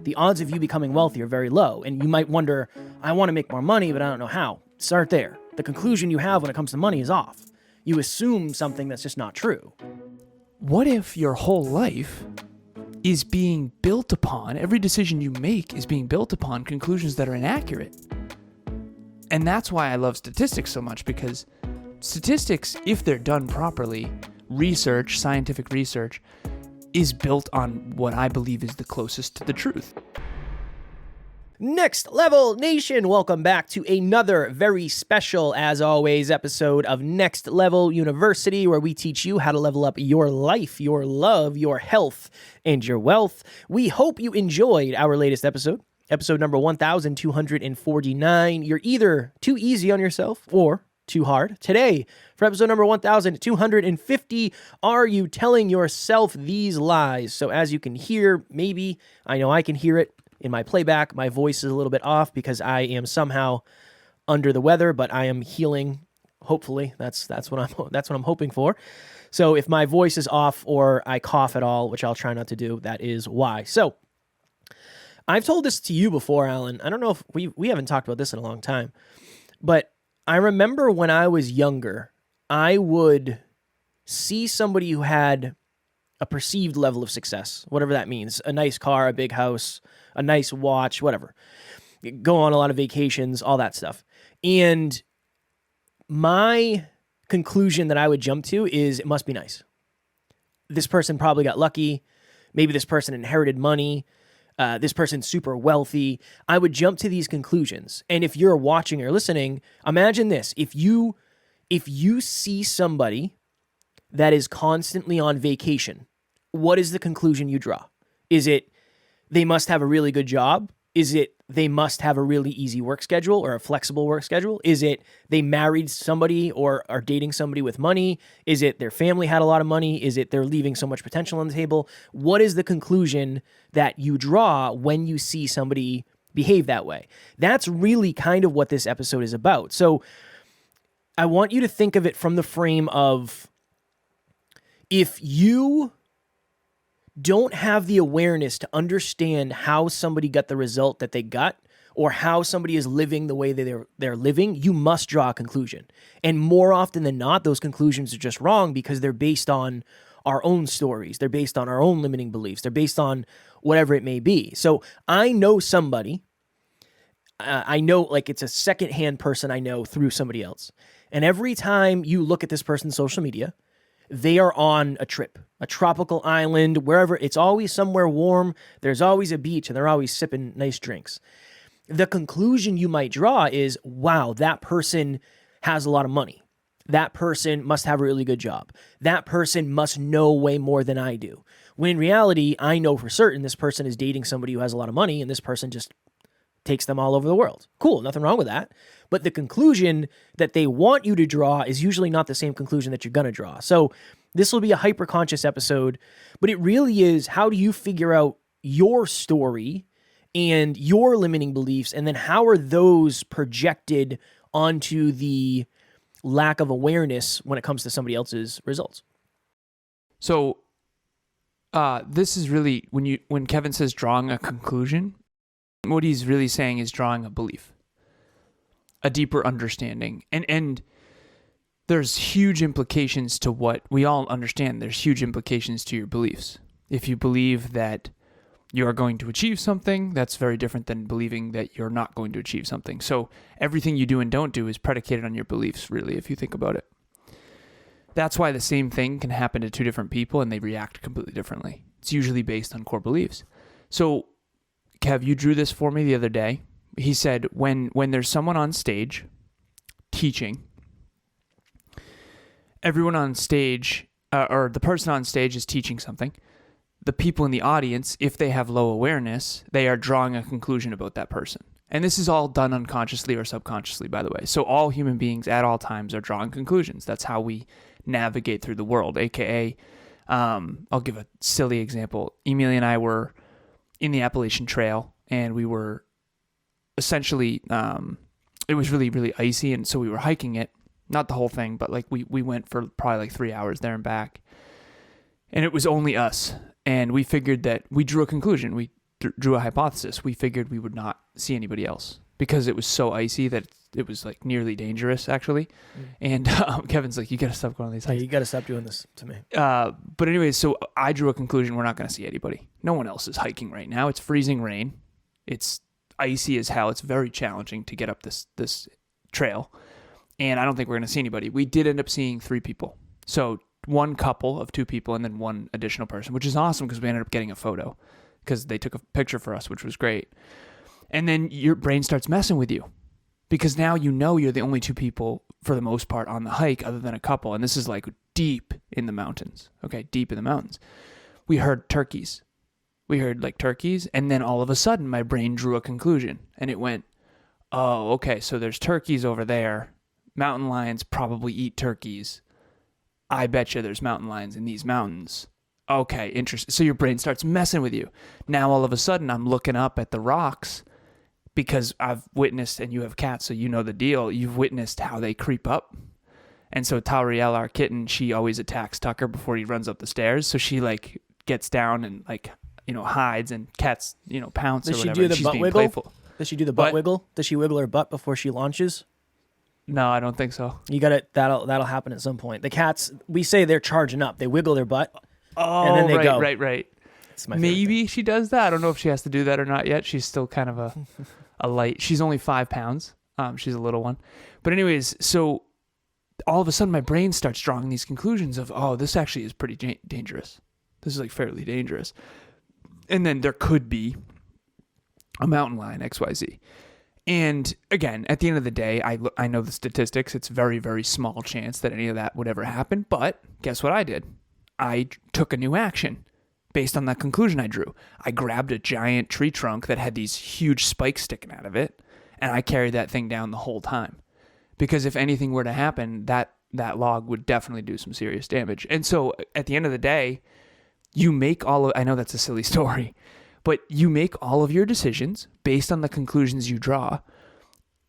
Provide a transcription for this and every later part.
the odds of you becoming wealthy are very low. And you might wonder, I want to make more money, but I don't know how. Start there. The conclusion you have when it comes to money is off. You assume something that's just not true. What if your whole life is being built upon, every decision you make is being built upon conclusions that are inaccurate? And that's why I love statistics so much, because statistics, if they're done properly, research, scientific research, is built on what I believe is the closest to the truth. Next Level Nation, welcome back to another very special, as always, episode of Next Level University, where we teach you how to level up your life, your love, your health, and your wealth. We hope you enjoyed our latest episode number 1249. You're either too easy on yourself or too hard. Today, for episode number 1250, are you telling yourself these lies? So as you can hear, maybe, I know I can hear it in my playback, my voice is a little bit off because I am somehow under the weather, but I am healing. Hopefully, that's what I'm hoping for. So if my voice is off or I cough at all, which I'll try not to do, that is why. So I've told this to you before, Alan. I don't know if we haven't talked about this in a long time, but I remember when I was younger, I would see somebody who had a perceived level of success, whatever that means, a nice car, a big house, a nice watch, whatever, go on a lot of vacations, all that stuff. And my conclusion that I would jump to is it must be nice. This person probably got lucky. Maybe this person inherited money. This person's super wealthy. I would jump to these conclusions. And if you're watching or listening, imagine this. If you see somebody that is constantly on vacation, what is the conclusion you draw? Is it they must have a really good job? Is it they must have a really easy work schedule or a flexible work schedule? Is it they married somebody or are dating somebody with money? Is it their family had a lot of money? Is it they're leaving so much potential on the table? What is the conclusion that you draw when you see somebody behave that way? That's really kind of what this episode is about. So I want you to think of it from the frame of, if you don't have the awareness to understand how somebody got the result that they got, or how somebody is living the way that they're living, you must draw a conclusion. And more often than not, those conclusions are just wrong because they're based on our own stories. They're based on our own limiting beliefs. They're based on whatever it may be. So I know somebody, I know like it's a secondhand person I know through somebody else. And every time you look at this person's social media, they are on a trip, a tropical island, wherever. It's always somewhere warm. There's always a beach, and they're always sipping nice drinks. The conclusion you might draw is, wow, that person has a lot of money. That person must have a really good job. That person must know way more than I do. When in reality, I know for certain this person is dating somebody who has a lot of money, and this person just takes them all over the world. Cool, nothing wrong with that. But the conclusion that they want you to draw is usually not the same conclusion that you're going to draw. So this will be a hyper-conscious episode, but it really is, how do you figure out your story and your limiting beliefs, and then how are those projected onto the lack of awareness when it comes to somebody else's results? So this is really, when Kevin says drawing a conclusion, what he's really saying is drawing a belief, a deeper understanding. And there's huge implications to what we all understand. There's huge implications to your beliefs. If you believe that you are going to achieve something, that's very different than believing that you're not going to achieve something. So everything you do and don't do is predicated on your beliefs, really, if you think about it. That's why the same thing can happen to two different people and they react completely differently. It's usually based on core beliefs. So Kev, you drew this for me the other day. He said when there's someone on stage teaching, everyone on stage, or the person on stage is teaching something. The people in the audience, if they have low awareness, they are drawing a conclusion about that person. And this is all done unconsciously or subconsciously, by the way. So all human beings at all times are drawing conclusions. That's how we navigate through the world, aka, I'll give a silly example. Emilia and I were in the Appalachian Trail, and we were essentially, it was really, really icy, and so we were hiking it. Not the whole thing, but like we went for probably like 3 hours there and back. And it was only us. And we figured that we drew a conclusion. drew a hypothesis. We figured we would not see anybody else because it was so icy that it was like nearly dangerous, actually. And Kevin's like, you got to stop going on these hikes. Hey, you got to stop doing this to me. But anyways, so I drew a conclusion. We're not going to see anybody. No one else is hiking right now. It's freezing rain. It's icy as hell. It's very challenging to get up this trail. And I don't think we're going to see anybody. We did end up seeing 3 people. So one couple of 2 people and then one additional person, which is awesome because we ended up getting a photo because they took a picture for us, which was great. And then your brain starts messing with you because now you know you're the only 2 people for the most part on the hike other than a couple. And this is like deep in the mountains. Okay, deep in the mountains. We heard turkeys. We heard like turkeys. And then all of a sudden my brain drew a conclusion and it went, oh, okay, so there's turkeys over there. Mountain lions probably eat turkeys. I bet you there's mountain lions in these mountains. Okay, interesting. So your brain starts messing with you. Now all of a sudden I'm looking up at the rocks because I've witnessed, and you have cats, so you know the deal. You've witnessed how they creep up. And so Tauriel, our kitten, she always attacks Tucker before he runs up the stairs. So she like gets down and like, hides, and cats, pounce Does or she whatever. do the She's butt being wiggle? playful. Does she do the butt wiggle? Does she wiggle her butt before she launches? No, I don't think so. You got it. That'll happen at some point. The cats, we say they're charging up. They wiggle their butt. Oh, and then they right, go. right. It's my Maybe she does that. I don't know if she has to do that or not yet. She's still kind of a light. She's only 5 pounds. She's a little one. But anyways, so all of a sudden my brain starts drawing these conclusions of, oh, this actually is pretty dangerous. This is like fairly dangerous. And then there could be a mountain lion, XYZ. And again, at the end of the day, I know the statistics. It's very, very small chance that any of that would ever happen. But guess what I did? I took a new action based on that conclusion I drew. I grabbed a giant tree trunk that had these huge spikes sticking out of it, and I carried that thing down the whole time. Because if anything were to happen, that log would definitely do some serious damage. And so at the end of the day, you make I know that's a silly story, but you make all of your decisions based on the conclusions you draw.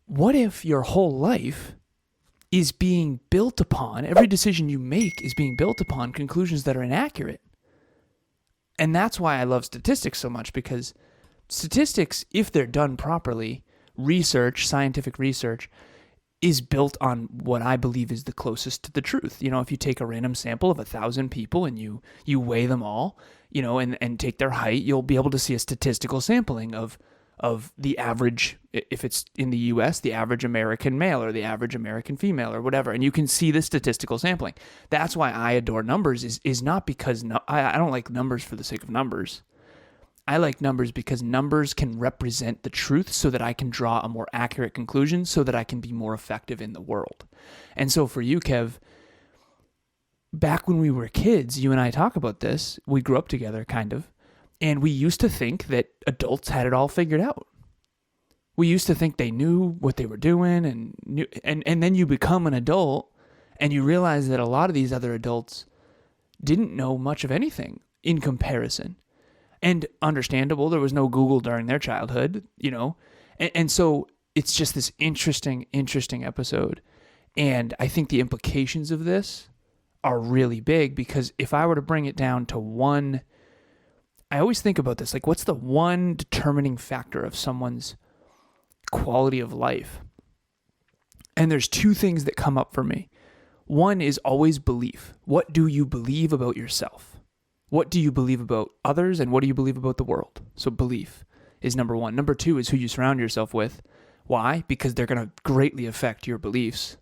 What if your whole life is being built upon, every decision you make is being built upon conclusions that are inaccurate? And that's why I love statistics so much, because statistics, if they're done properly, scientific research, is built on what I believe is the closest to the truth. If you take a random sample of 1,000 people and you weigh them all, and take their height, you'll be able to see a statistical sampling of the average, if it's in the US, the average American male or the average American female or whatever. And you can see the statistical sampling. That's why I adore numbers, is not because I don't like numbers for the sake of numbers. I like numbers because numbers can represent the truth so that I can draw a more accurate conclusion so that I can be more effective in the world. And so for you, Kev, back when we were kids, you and I talk about this, we grew up together kind of, and we used to think that adults had it all figured out. We used to think they knew what they were doing, and then you become an adult and you realize that a lot of these other adults didn't know much of anything in comparison. And understandable, there was no Google during their childhood, and so it's just this interesting episode. And I think the implications of this are really big, because if I were to bring it down to one, I always think about this, like, what's the one determining factor of someone's quality of life? And there's 2 things that come up for me. One is always belief. What do you believe about yourself? What do you believe about others, and what do you believe about the world? So belief is number 1. Number 2 is who you surround yourself with. Why? Because they're going to greatly affect your beliefs.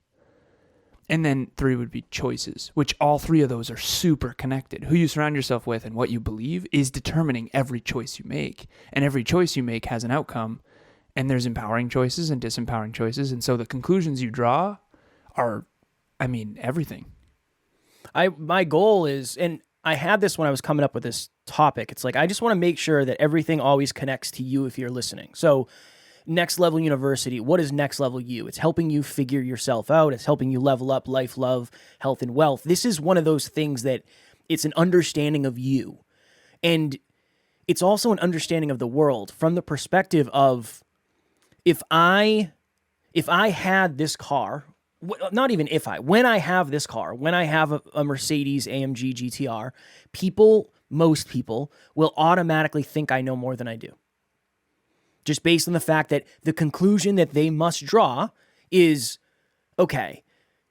And then 3 would be choices, which all 3 of those are super connected. Who you surround yourself with and what you believe is determining every choice you make. And every choice you make has an outcome. And there's empowering choices and disempowering choices. And so the conclusions you draw are, everything. My goal is, and I had this when I was coming up with this topic, it's like, I just want to make sure that everything always connects to you if you're listening. So Next Level University, what is Next Level You? It's helping you figure yourself out. It's helping you level up life, love, health, and wealth. This is one of those things that it's an understanding of you. And it's also an understanding of the world from the perspective of, if I had this car, not even when I have this car, when I have a Mercedes AMG GTR, people people will automatically think I know more than I do. Just based on the fact that the conclusion that they must draw is, okay,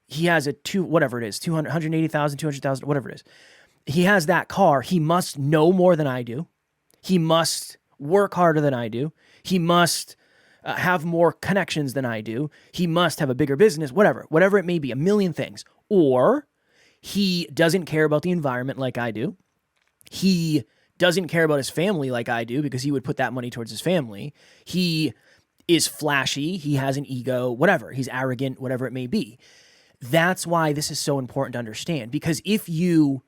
he has a 180,000, 200,000, whatever it is. He has that car. He must know more than I do. He must work harder than I do. He must have more connections than I do. He must have a bigger business, whatever it may be, a million things. Or he doesn't care about the environment like I do. He doesn't care about his family like I do because he would put that money towards his family. He is flashy. He has an ego, whatever. He's arrogant, whatever it may be. That's why this is so important to understand, because if you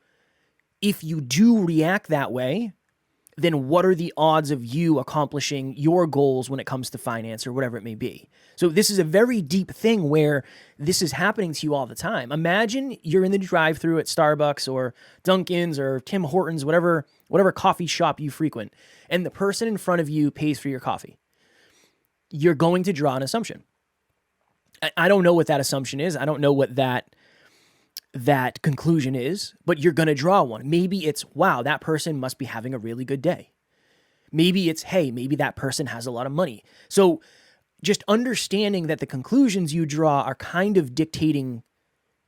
do react that way, then what are the odds of you accomplishing your goals when it comes to finance or whatever it may be? So this is a very deep thing where this is happening to you all the time. Imagine you're in the drive-thru at Starbucks or Dunkin's or Tim Hortons, whatever coffee shop you frequent, and the person in front of you pays for your coffee. You're going to draw an assumption. I don't know what that assumption is. I don't know what that conclusion is, but you're going to draw one. Maybe it's, wow, that person must be having a really good day. Maybe it's, hey, maybe that person has a lot of money. So just understanding that the conclusions you draw are kind of dictating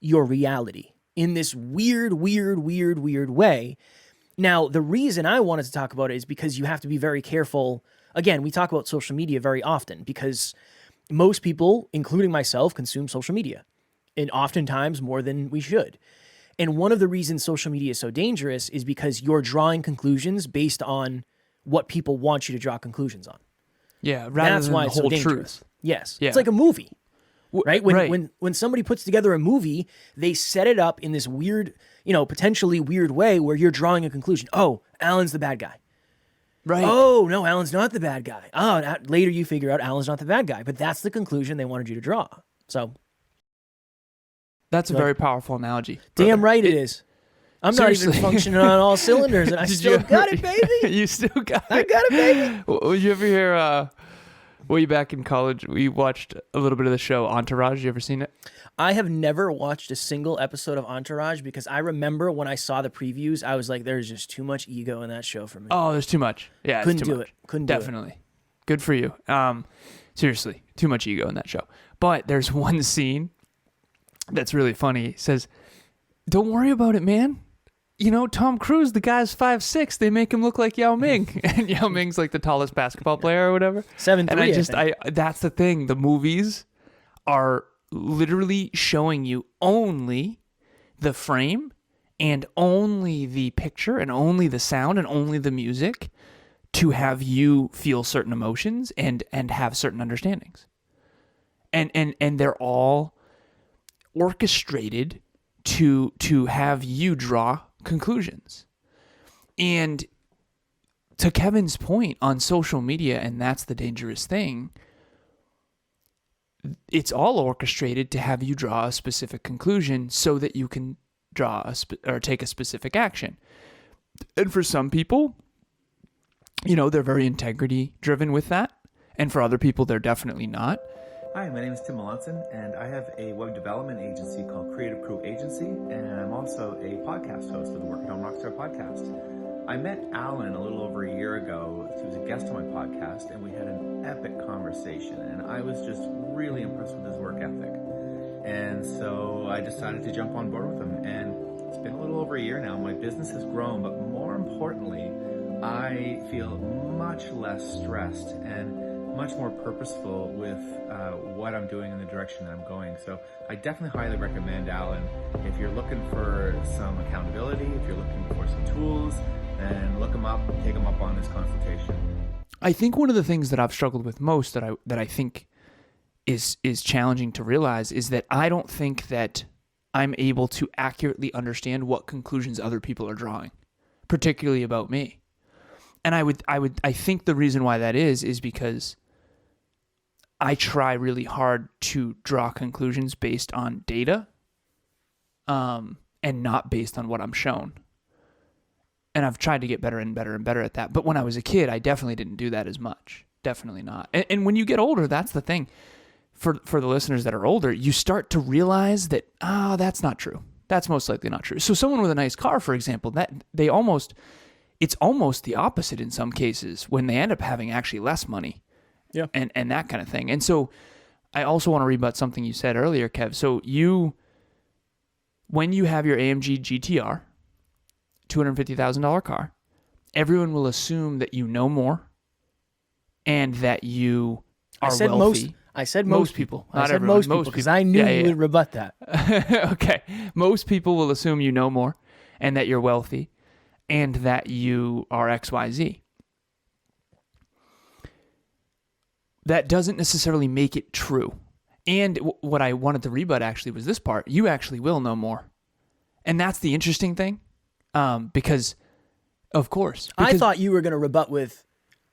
your reality in this weird way. Now, the reason I wanted to talk about it is because you have to be very careful. Again, we talk about social media very often because most people, including myself, consume social media, and oftentimes more than we should. And one of the reasons social media is so dangerous is because you're drawing conclusions based on what people want you to draw conclusions on. Yeah, rather That's than why the it's so whole dangerous. truth. Yes. Yeah. It's like a movie, right? Right. When somebody puts together a movie, they set it up in this weird, potentially weird way where you're drawing a conclusion. Oh, Alan's the bad guy. Right. Oh, no, Alan's not the bad guy. Oh, later you figure out Alan's not the bad guy, but that's the conclusion they wanted you to draw. So that's a very powerful analogy. Damn right it is. I'm Seriously. not even functioning on all cylinders, and I still got it, baby. You still got it. I got it, baby. Did you ever hear, way back in college, we watched a little bit of the show Entourage. You ever seen it? I have never watched a single episode of Entourage because I remember when I saw the previews, I was like, there's just too much ego in that show for me. Oh, there's too much. Yeah, Couldn't it's too do much. it. Couldn't do it. Definitely. Good for you. Seriously, too much ego in that show. But there's one scene that's really funny. It says, don't worry about it, man. Tom Cruise, the guy's 5'6". They make him look like Yao Ming. And Yao Ming's like the tallest basketball player or whatever. 7'3", And that's the thing. The movies are literally showing you only the frame and only the picture and only the sound and only the music to have you feel certain emotions and have certain understandings. And they're all orchestrated to have you draw conclusions. And to Kevin's point on social media, and that's the dangerous thing, it's all orchestrated to have you draw a specific conclusion so that you can draw or take a specific action. And for some people, they're very integrity driven with that. And for other people, they're definitely not. Hi, my name is Tim Melanson, and I have a web development agency called Creative Crew Agency, and I'm also a podcast host of the Work at Home RockStar podcast. I met Alan a little over a year ago. He was a guest on my podcast, and we had an epic conversation, and I was just really impressed with his work ethic. And so I decided to jump on board with him, and it's been a little over a year now. My business has grown, but more importantly, I feel much less stressed and much more purposeful with what I'm doing in the direction that I'm going. So I definitely highly recommend Alan. If you're looking for some accountability, if you're looking for some tools, then look him up, take him up on this consultation. I think one of the things that I've struggled with most that I think is challenging to realize is that I don't think that I'm able to accurately understand what conclusions other people are drawing, particularly about me. And I think the reason why that is because I try really hard to draw conclusions based on data, and not based on what I'm shown. And I've tried to get better and better and better at that. But when I was a kid, I definitely didn't do that as much. Definitely not. And when you get older, that's the thing. For the listeners that are older, you start to realize that, that's not true. That's most likely not true. So someone with a nice car, for example, that they almost it's almost the opposite in some cases when they end up having actually less money. Yeah. And that kind of thing. And so I also want to rebut something you said earlier, Kev. So when you have your AMG GTR, $250,000 car, everyone will assume that you know more and that you are wealthy. I said most people. Not I said everyone. most people because I knew you would rebut that. Okay. Most people will assume you know more and that you're wealthy and that you are XYZ. That doesn't necessarily make it true. And what I wanted to rebut actually was this part. You actually will know more. And that's the interesting thing. Because, of course. I thought you were going to rebut with,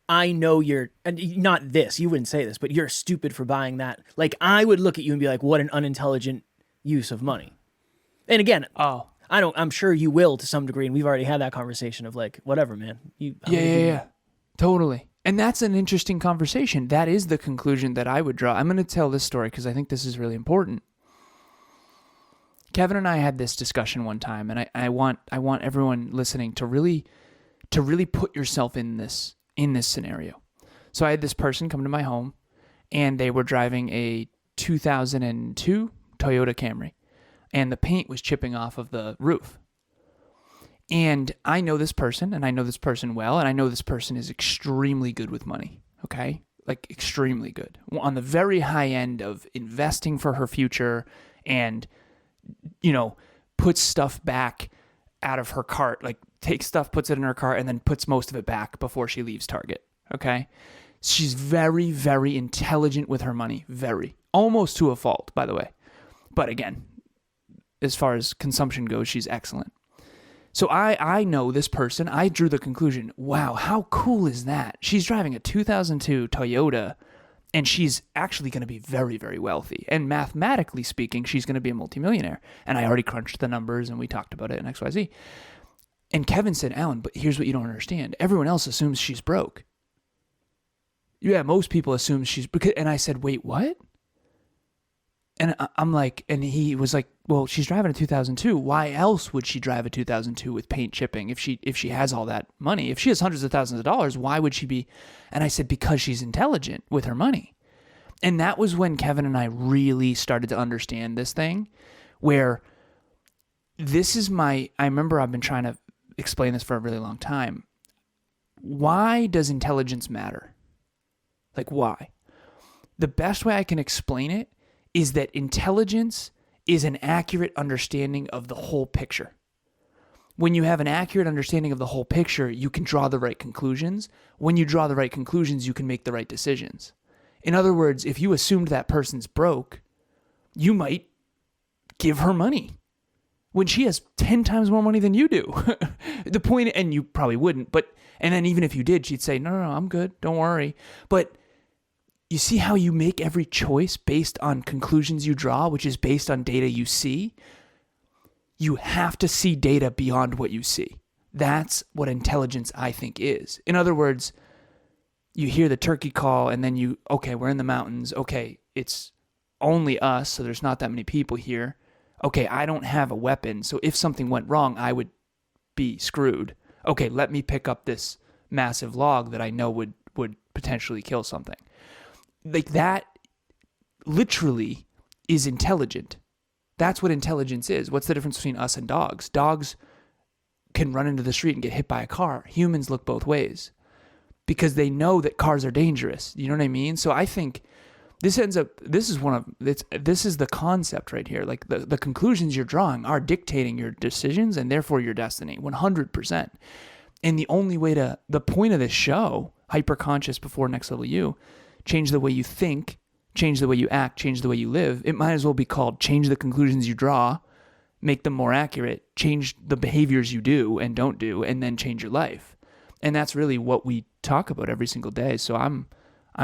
I know you're, and not this, you wouldn't say this, but you're stupid for buying that. Like, I would look at you and be like, what an unintelligent use of money. And again, I'm sure you will to some degree, and we've already had that conversation of like, whatever, man. Yeah. Totally. And that's an interesting conversation. That is the conclusion that I would draw. I'm going to tell this story because I think this is really important. Kevin and I had this discussion one time, and I want everyone listening to really put yourself in this scenario. So I had this person come to my home, and they were driving a 2002 Toyota Camry, and the paint was chipping off of the roof. And I know this person, and I know this person well, and I know this person is extremely good with money, okay? Like, extremely good. On the very high end of investing for her future and, puts stuff back out of her cart, like takes stuff, puts it in her cart, and then puts most of it back before she leaves Target, okay? She's very, very intelligent with her money, very. Almost to a fault, by the way. But again, as far as consumption goes, she's excellent. So I know this person. I drew the conclusion, wow, how cool is that? She's driving a 2002 Toyota, and she's actually going to be very, very wealthy. And mathematically speaking, she's going to be a multimillionaire. And I already crunched the numbers, and we talked about it in XYZ. And Kevin said, Alan, but here's what you don't understand. Everyone else assumes she's broke. Yeah, most people assume she's... And I said, wait, what? And I'm like, and he was like, well, she's driving a 2002. Why else would she drive a 2002 with paint chipping if she has all that money? If she has hundreds of thousands of dollars, why would she be? And I said, because she's intelligent with her money. And that was when Kevin and I really started to understand this thing, where I remember I've been trying to explain this for a really long time. Why does intelligence matter? Like, why? The best way I can explain it is that intelligence is an accurate understanding of the whole picture. When you have an accurate understanding of the whole picture, you can draw the right conclusions. When you draw the right conclusions, you can make the right decisions. In other words, if you assumed that person's broke, you might give her money when she has 10 times more money than you do. The point, and you probably wouldn't, and then even if you did, she'd say, no, I'm good, don't worry. But you see how you make every choice based on conclusions you draw, which is based on data you see? You have to see data beyond what you see. That's what intelligence, I think, is. In other words, you hear the turkey call and then okay, we're in the mountains. Okay, it's only us, so there's not that many people here. Okay, I don't have a weapon, so if something went wrong, I would be screwed. Okay, let me pick up this massive log that I know would potentially kill something. Like, that literally is intelligent. That's what intelligence is. What's the difference between us and dogs? Dogs can run into the street and get hit by a car. Humans look both ways because they know that cars are dangerous. You know what I mean? So I think this is the concept right here. Like, the conclusions you're drawing are dictating your decisions and therefore your destiny, 100%. And the point of this show, Hyperconscious Before Next Level You, change the way you think, change the way you act, change the way you live. It might as well be called change the conclusions you draw, make them more accurate, change the behaviors you do and don't do, and then change your life. And that's really what we talk about every single day. So I'm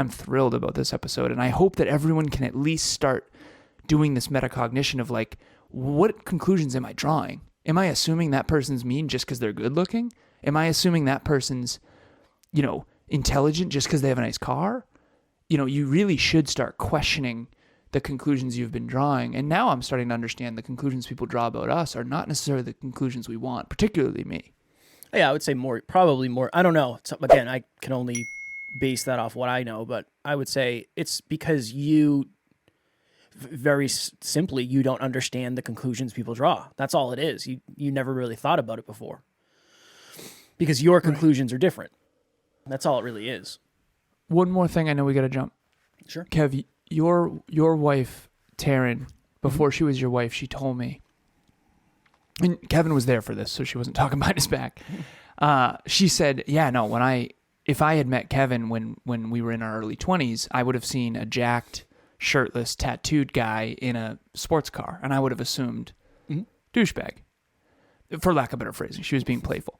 thrilled about this episode, and I hope that everyone can at least start doing this metacognition of like, what conclusions am I drawing? Am I assuming that person's mean just because they're good looking? Am I assuming that person's, intelligent just because they have a nice car? You really should start questioning the conclusions you've been drawing. And now I'm starting to understand the conclusions people draw about us are not necessarily the conclusions we want, particularly me. Yeah, I would say more, probably more. I don't know. So, again, I can only base that off what I know, but I would say it's because you, very simply, you don't understand the conclusions people draw. That's all it is. You never really thought about it before because your conclusions are different. That's all it really is. One more thing, I know we got to jump. Sure. Kev, your wife, Taryn, before she was your wife, she told me, and Kevin was there for this, so she wasn't talking behind his back. She said, yeah, no, if I had met Kevin when we were in our early 20s, I would have seen a jacked, shirtless, tattooed guy in a sports car, and I would have assumed douchebag, for lack of better phrasing. She was being playful.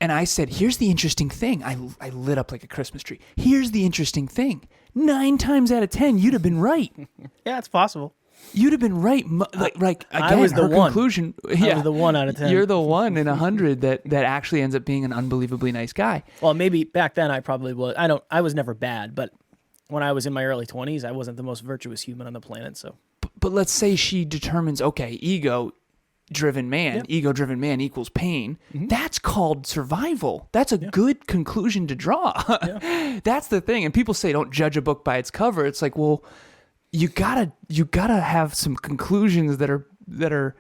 And I said, here's the interesting thing. I lit up like a Christmas tree. Here's the interesting thing. 9 times out of 10, you'd have been right. Yeah, it's possible. You'd have been right. Like again, I was the her one. conclusion. I was the 1 out of 10. You're the 1 in 100 that actually ends up being an unbelievably nice guy. Well, maybe back then I probably was. I was never bad, but when I was in my early 20s, I wasn't the most virtuous human on the planet. So, but let's say she determines, okay, ego-driven man equals pain. That's called survival. That's a good conclusion to draw. That's the thing. And people say don't judge a book by its cover. It's like, well, you gotta have some conclusions that are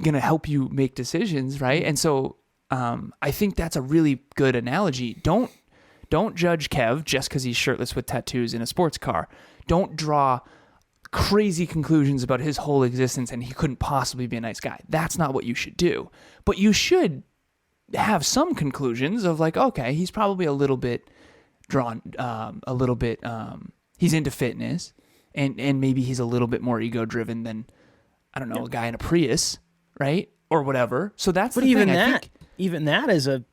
gonna help you make decisions, right? And so I think that's a really good analogy. Don't judge Kev just because he's shirtless with tattoos in a sports car. Don't draw crazy conclusions about his whole existence and he couldn't possibly be a nice guy. That's not what you should do. But you should have some conclusions of like, okay, he's probably a little bit drawn, he's into fitness and maybe he's a little bit more ego driven than, I don't know, a guy in a Prius, right? Or whatever. So that's but the even thing. that, even that is a,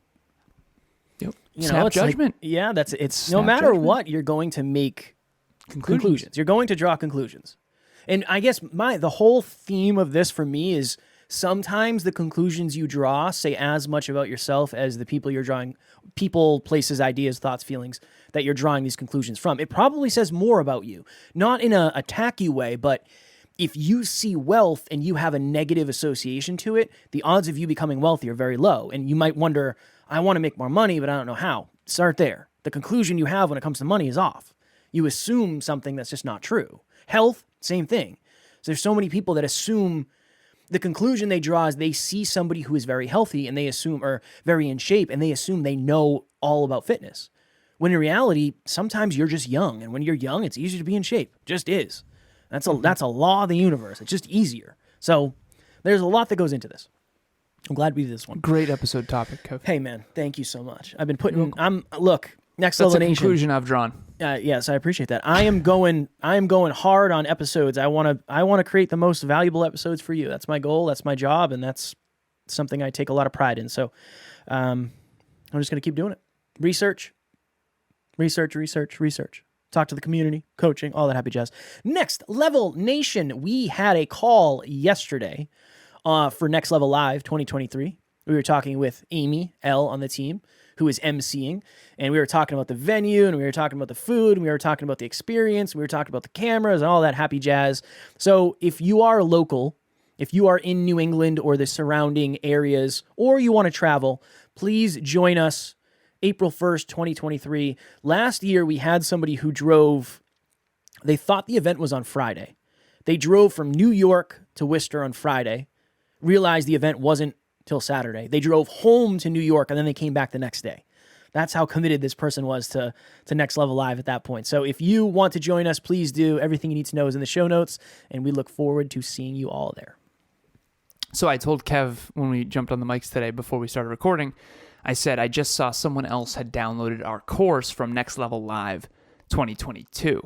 snap it's judgment. Like, it's no Snap matter judgment. what, you're going to make conclusions. You're going to draw conclusions. And I guess the whole theme of this for me is sometimes the conclusions you draw say as much about yourself as the people you're drawing, people, places, ideas, thoughts, feelings that you're drawing these conclusions from. It probably says more about you, not in a attack you way, but if you see wealth and you have a negative association to it, the odds of you becoming wealthy are very low. And you might wonder, I want to make more money, but I don't know how. Start there. The conclusion you have when it comes to money is off. You assume something that's just not true. Health, same thing. So there's so many people that assume the conclusion they draw is they see somebody who is very healthy and they assume, or very in shape, and they assume they know all about fitness. When in reality, sometimes you're just young. And when you're young, it's easier to be in shape. Just is. That's a law of the universe. It's just easier. So there's a lot that goes into this. I'm glad we did this one. Great episode topic, Kev. Hey, man, thank you so much. I've been putting, look, Next That's Level a Nation. conclusion I've drawn. Yes, I appreciate that. I am going hard on episodes. I want to create the most valuable episodes for you. That's my goal. That's my job, and that's something I take a lot of pride in. So, I'm just going to keep doing it. Research. Talk to the community, coaching, all that happy jazz. Next Level Nation. We had a call yesterday for Next Level Live 2023. We were talking with Amy L on the team, who is emceeing, and we were talking about the venue, and we were talking about the food, and we were talking about the experience, we were talking about the cameras, and all that happy jazz. So if you are local, if you are in New England or the surrounding areas, or you want to travel, please join us April 1st, 2023. Last year, we had somebody who drove, they thought the event was on Friday. They drove from New York to Worcester on Friday, realized the event wasn't till Saturday. They drove home to New York, and then they came back the next day. That's how committed this person was to Next Level Live at that point. So if you want to join us, please do. Everything you need to know is in the show notes, and we look forward to seeing you all there. So I told Kev when we jumped on the mics today before we started recording, I said I just saw someone else had downloaded our course from Next Level Live 2022.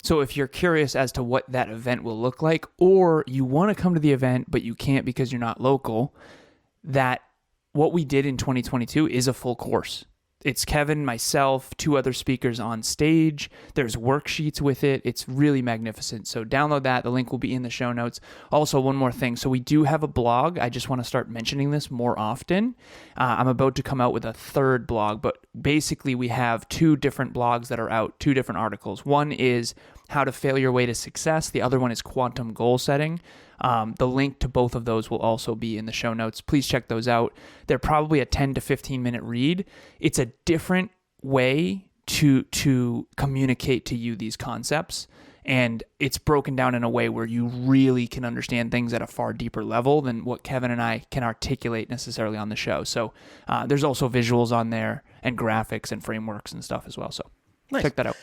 So if you're curious as to what that event will look like, or you want to come to the event but you can't because you're not local, that what we did in 2022 is a full course. It's Kevin, myself, 2 other speakers on stage. There's worksheets with it. It's really magnificent. So download that. The link will be in the show notes. Also, one more thing. So we do have a blog. I just want to start mentioning this more often. I'm about to come out with a 3rd blog, but basically we have 2 different blogs that are out, 2 different articles. One is how to fail your way to success. The other one is quantum goal setting. The link to both of those will also be in the show notes. Please check those out. They're probably a 10 to 15 minute read. It's a different way to communicate to you these concepts. And it's broken down in a way where you really can understand things at a far deeper level than what Kevin and I can articulate necessarily on the show. So there's also visuals on there and graphics and frameworks and stuff as well. So check that out.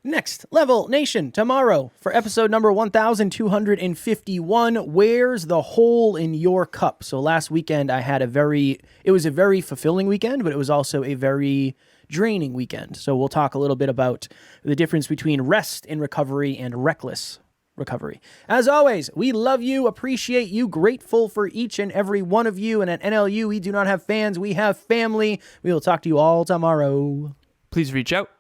Next Level Nation, tomorrow for episode number 1251, Where's the Hole in Your Cup? So last weekend I had it was a very fulfilling weekend, but it was also a very draining weekend. So we'll talk a little bit about the difference between rest in recovery and reckless recovery. As always, we love you, appreciate you, grateful for each and every one of you. And at NLU, we do not have fans, we have family. We will talk to you all tomorrow. Please reach out.